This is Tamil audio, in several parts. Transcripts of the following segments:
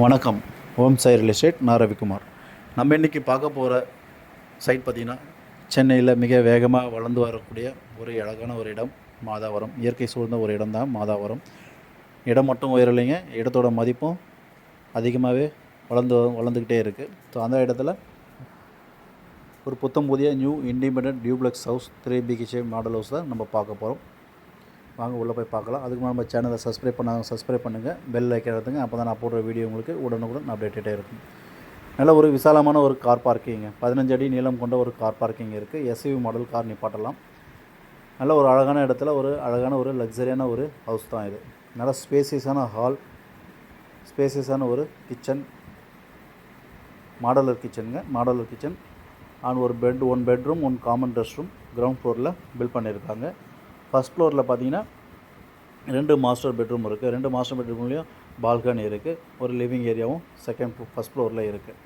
வணக்கம். ஓம் சாய் ரியல் எஸ்டேட். நான் ரவிக்குமார். நம்ம இன்றைக்கி பார்க்க போகிற சைட் பார்த்திங்கன்னா, சென்னையில் மிக வேகமாக வளர்ந்து வரக்கூடிய ஒரு அழகான ஒரு இடம் மாதாவரம். இயற்கை சூழ்ந்த ஒரு இடம் தான் மாதாவரம். இடம் மட்டும் உயரலைங்க, இடத்தோட மதிப்பும் அதிகமாகவே வளர்ந்துக்கிட்டே இருக்குது. ஸோ அந்த இடத்துல ஒரு புத்தம் புதிய new independent duplex house 3 BHK model house தான் நம்ம பார்க்க போகிறோம். வாங்க உள்ளே போய் பார்க்கலாம். அதுக்கு நம்ம சேனலை சப்ஸ்கிரைப் பண்ணுங்கள், பெல் ஐக்கன் எடுத்துங்க. அப்போ தான் நான் போடுற வீடியோ உங்களுக்கு உடனுக்குடன் அப்டேட்டே இருக்கும். நல்ல ஒரு விசாலமான ஒரு கார் பார்க்கிங்க, 15 அடி நீளம் கொண்ட ஒரு கார் பார்க்கிங் இருக்குது. எஸ்யூவி மாடல் கார் நிப்பாட்டலாம். நல்ல ஒரு அழகான இடத்துல ஒரு அழகான ஒரு லக்ஸரியான ஒரு ஹவுஸ் தான் இது. நல்ல ஸ்பேசியஸான ஹால், ஸ்பேசியஸான ஒரு கிச்சன், மாடலர் கிச்சன் அண்ட் ஒரு one bedroom, one common rest room ground ஃப்ளோரில் பில்ட் பண்ணியிருக்காங்க. ஃபஸ்ட் ஃப்ளோரில் பார்த்தீங்கன்னா 2 மாஸ்டர் பெட்ரூம் இருக்குது. 2 மாஸ்டர் பெட்ரூம்லேயும் பால்கனி இருக்குது. ஒரு லிவிங் ஏரியாவும் ஃபஸ்ட் ஃப்ளோரில் இருக்குது.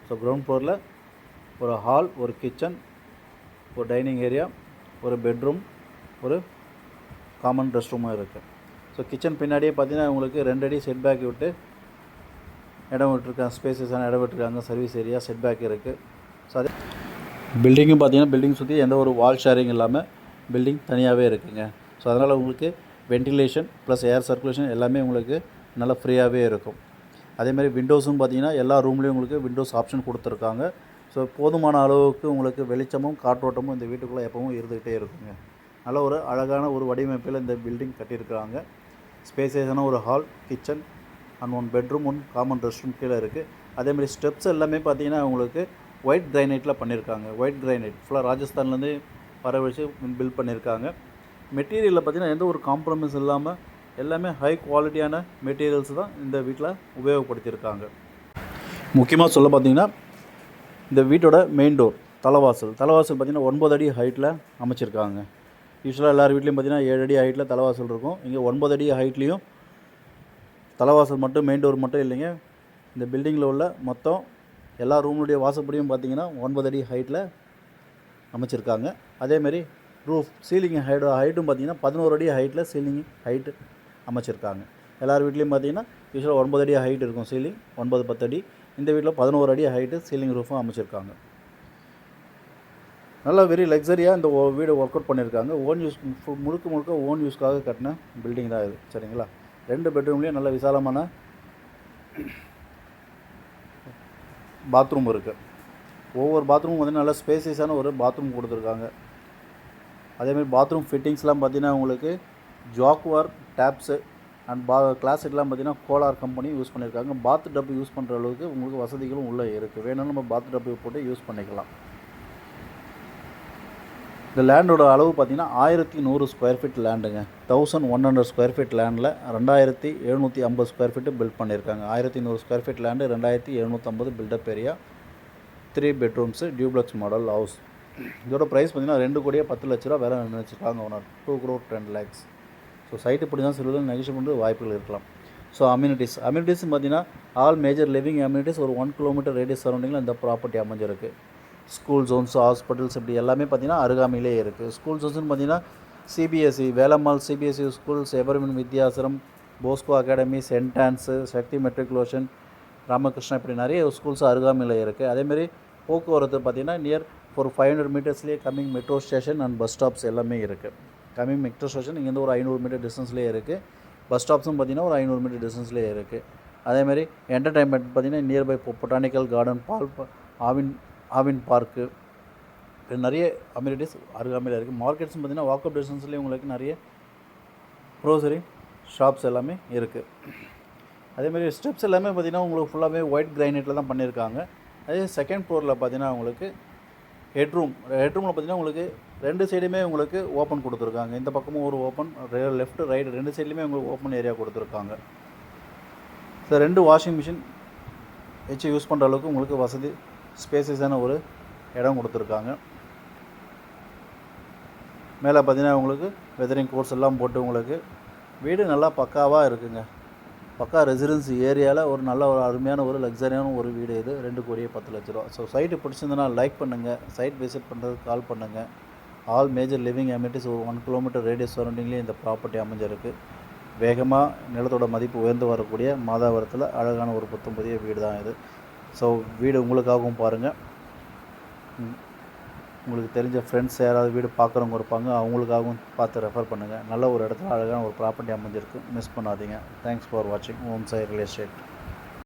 ஸோ கிரவுண்ட் ஃப்ளோரில் ஒரு ஹால், ஒரு கிச்சன், ஒரு டைனிங் ஏரியா, ஒரு பெட்ரூம், ஒரு காமன் ரெஸ்ட் ரூமும் இருக்குது. ஸோ கிச்சன் பின்னாடியே பார்த்தீங்கன்னா உங்களுக்கு 2 அடி செட் பேக் விட்டு இடம் விட்டுருக்காங்க, ஸ்பேசஸான இடம் விட்டுருக்காங்க. சர்வீஸ் ஏரியா செட் பேக் இருக்குது. ஸோ அதே பில்டிங்கும் பார்த்தீங்கன்னா பில்டிங் சுற்றி எந்த ஒரு வால் ஷேரிங் இல்லாமல் பில்டிங் தனியாகவே இருக்குதுங்க. ஸோ அதனால் உங்களுக்கு வென்டிலேஷன் ப்ளஸ் ஏர் சர்க்குலேஷன் எல்லாமே உங்களுக்கு நல்லா ஃப்ரீயாகவே இருக்கும். அதேமாதிரி விண்டோஸும் பார்த்தீங்கன்னா எல்லா ரூம்லேயும் உங்களுக்கு விண்டோஸ் ஆப்ஷன் கொடுத்துருக்காங்க. ஸோ போதுமான அளவுக்கு உங்களுக்கு வெளிச்சமும் காற்றோட்டமும் இந்த வீட்டுக்குள்ளே எப்பவும் இருந்துக்கிட்டே இருக்குங்க. நல்ல ஒரு அழகான ஒரு வடிவமைப்பில் இந்த பில்டிங் கட்டியிருக்கிறாங்க. ஸ்பேசியஸான ஒரு hall, kitchen and 1 bedroom, 1 common rest room கீழே இருக்குது. அதேமாதிரி ஸ்டெப்ஸ் எல்லாமே பார்த்தீங்கன்னா உங்களுக்கு ஒயிட் கிரைனைட்டில் பண்ணியிருக்காங்க. ஒயிட் கிரைனைட் ஃபுல்லாக ராஜஸ்தான்லேருந்து வர வச்சு பில்ட் பண்ணியிருக்காங்க. மெட்டீரியலில் பார்த்திங்கன்னா எந்த ஒரு காம்ப்ரமைஸ் இல்லாமல் எல்லாமே ஹை குவாலிட்டியான மெட்டீரியல்ஸ் தான் இந்த வீட்டில் உபயோகப்படுத்தியிருக்காங்க. முக்கியமாக சொல்ல பார்த்திங்கன்னா இந்த வீட்டோட மெயின் டோர் தலைவாசல் பார்த்திங்கன்னா 9 அடி ஹைட்டில் அமைச்சிருக்காங்க. யூஸ்வலாக எல்லார் வீட்லேயும் பார்த்திங்கன்னா 7 அடி ஹைட்டில் தலைவாசல் இருக்கும். இங்கே 9 அடி ஹைட்லேயும் தலைவாசல் மட்டும், மெயின் டோர் மட்டும் இல்லைங்க. இந்த பில்டிங்கில் உள்ள மொத்தம் எல்லா ரூமுடைய வாசப்படியும் பார்த்திங்கன்னா 9 அடி ஹைட்டில் அமைச்சிருக்காங்க. அதேமாரி சீலிங் ஹைட்டும் பார்த்திங்கன்னா 11 அடி ஹைட்டில் சீலிங் ஹைட்டு அமைச்சிருக்காங்க. எல்லார் வீட்லேயும் பார்த்திங்கன்னா யூஸ்வலாக 9 அடி ஹைட் இருக்கும் சீலிங், 9-10 அடி. இந்த வீட்டில் 11 அடி ஹைட்டு சீலிங் ரூஃபும் அமைச்சிருக்காங்க. நல்லா வெரி லக்ஸரியாக இந்த வீடு ஒர்க் அவுட் பண்ணியிருக்காங்க. முழுக்க ஓன் யூஸ்க்காக கட்டின பில்டிங் தான் இது. சரிங்களா? 2 பெட்ரூம்லேயும் நல்ல விசாலமான பாத்ரூம் இருக்குது. ஒவ்வொரு பாத்ரூமும் பார்த்திங்கன்னா நல்ல ஸ்பேசியஸான ஒரு பாத்ரூம் கொடுத்துருக்காங்க. அதேமாதிரி பாத்ரூம் ஃபிட்டிங்ஸ்லாம் பார்த்திங்கன்னா உங்களுக்கு ஜாக்வார் டேப்ஸு அண்ட் கிளாஸெட்லாம் பார்த்திங்கன்னா கோலார் கம்பெனி யூஸ் பண்ணியிருக்காங்க. பாத் டப் யூஸ் பண்ணுற அளவுக்கு உங்களுக்கு வசதிகளும் உள்ளே இருக்குது. வேணும்னு நம்ம பாத் டப்பு போட்டு யூஸ் பண்ணிக்கலாம். இந்த லேண்டோட அளவு பார்த்திங்கன்னா 1100 ஸ்கொயர் ஃபீட் லேண்டுங்க. 1100 ஸ்கொயர் ஃபீட் லேண்டில் 2750 ஸ்கொயர் ஃபீட்டு பில்ட் பண்ணியிருக்காங்க. 1100 square feet land, 2750 built up area, 3 பெட்ரூம்ஸு, டியூப்ளெக்ஸ் மாடல் ஹவுஸ். இதோட ப்ரைஸ் பார்த்திங்கன்னா 2,10,00,000 வேலை நினச்சிருக்காங்க ஓனர். 2,10,00,000. ஸோ சைட்டு இப்படி தான் சொல்லுவது நெகிஷியபிள் பண்ணுற வாய்ப்புகள் இருக்கலாம். ஸோ அம்யூனிட்டிஸ் பார்த்திங்கன்னா ஆல் மேஜர் லிவிங் அம்யூனிட்டிஸ் ஒரு 1 கிலோமீட்டர் ரேடியஸ் சரௌண்டிங்கில் இந்த ப்ராப்பர்ட்டி அமைஞ்சிருக்கு. ஸ்கூல் ஜோன்ஸ், ஹாஸ்பிட்டல்ஸ் இப்படி எல்லாமே பார்த்திங்கன்னா அருகாமையிலே இருக்குது. ஸ்கூல் ஜோன்ஸ்னு பார்த்திங்கன்னா CBSE, Velammal CBSE schools, Everwin Vidyashram, Bosco academy, Saint Anne's, Sakthi matriculation, Ramakrishna, இப்படி நிறைய ஸ்கூல்ஸ் அருகாமையில் இருக்குது. அதேமாரி போக்குவரத்து பார்த்திங்கன்னா நியர் ஒரு 500 மீட்டர்ஸ்லேயே coming metro station and bus stops எல்லாமே இருக்குது. கம்மிங் மெட்ரோ ஸ்டேஷன் இங்கேருந்து ஒரு 500 மீட்டர் டிஸ்டன்ஸ்லேயே இருக்குது. பஸ் ஸ்டாப்ஸும் பார்த்திங்கன்னா ஒரு 500 மீட்டர் டிஸ்டன்ஸ்லேயே இருக்குது. அதேமாதிரி என்டர்டைன்மெண்ட் பார்த்திங்கன்னா nearby botanical garden, Aavin park, நிறைய அம்யூனிட்டிஸ் அருகாமையில் இருக்குது. மார்க்கெட்ஸும் பார்த்திங்கன்னா வாக்கப் டிஸ்டன்ஸ்லேயே உங்களுக்கு நிறைய க்ரோசரி ஷாப்ஸ் எல்லாமே இருக்குது. அதேமாதிரி ஸ்டெப்ஸ் எல்லாமே பார்த்திங்கன்னா உங்களுக்கு ஃபுல்லாகவே ஒயிட் கிரைனைட்டில் தான் பண்ணியிருக்காங்க. அதே செகண்ட் ஃப்ளோரில் பார்த்திங்கன்னா உங்களுக்கு ஹெட்ரூமில் பார்த்திங்கன்னா உங்களுக்கு 2 சைடுமே உங்களுக்கு ஓப்பன் கொடுத்துருக்காங்க. இந்த பக்கமும் ஒரு ஓப்பன், லெஃப்ட் ரைட் 2 சைட்லேயுமே உங்களுக்கு ஓப்பன் ஏரியா கொடுத்துருக்காங்க. ஸோ 2 வாஷிங் மிஷின் வச்சு யூஸ் பண்ணுற அளவுக்கு உங்களுக்கு வசதி ஸ்பேசஸான ஒரு இடம் கொடுத்துருக்காங்க. மேலே பார்த்திங்கன்னா உங்களுக்கு வெதரிங் கோர்ஸ் எல்லாம் போட்டு உங்களுக்கு வீடு நல்லா பக்காவாக இருக்குங்க. பக்கா ரெசிடென்சி ஏரியாவில் ஒரு நல்ல ஒரு அருமையான ஒரு லக்ஸரியான ஒரு வீடு இது. 2,10,00,000. ஸோ சைட்டு பிடிச்சிருந்தனா லைக் பண்ணுங்கள். சைட் விசிட் பண்ணுறதுக்கு கால் பண்ணுங்கள். ஆல் மேஜர் லிவிங் அம்யூனிட்டிஸ் ஒரு 1 கிலோமீட்டர் ரேடியஸ் சரௌண்டிங்லேயே இந்த ப்ராப்பர்ட்டி அமைஞ்சிருக்கு. வேகமாக நிலத்தோட மதிப்பு உயர்ந்து வரக்கூடிய மாதாவரத்தில் அழகான ஒரு புத்தம் புதிய வீடு தான் இது. ஸோ வீடு உங்களுக்காகவும் பாருங்கள், உங்களுக்கு தெரிஞ்ச ஃப்ரெண்ட்ஸ் யாராவது வீடு பார்க்குறவங்க இருப்பாங்க, அவங்களுக்காகவும் பார்த்து ரெஃபர் பண்ணுங்கள். நல்ல ஒரு இடத்துல அழகான ஒரு ப்ராப்பர்ட்டி அமைஞ்சிருக்கு, மிஸ் பண்ணாதீங்க. தேங்க்ஸ் ஃபார் வாட்சிங் ஓம் சாய் ரியல் எஸ்டேட்.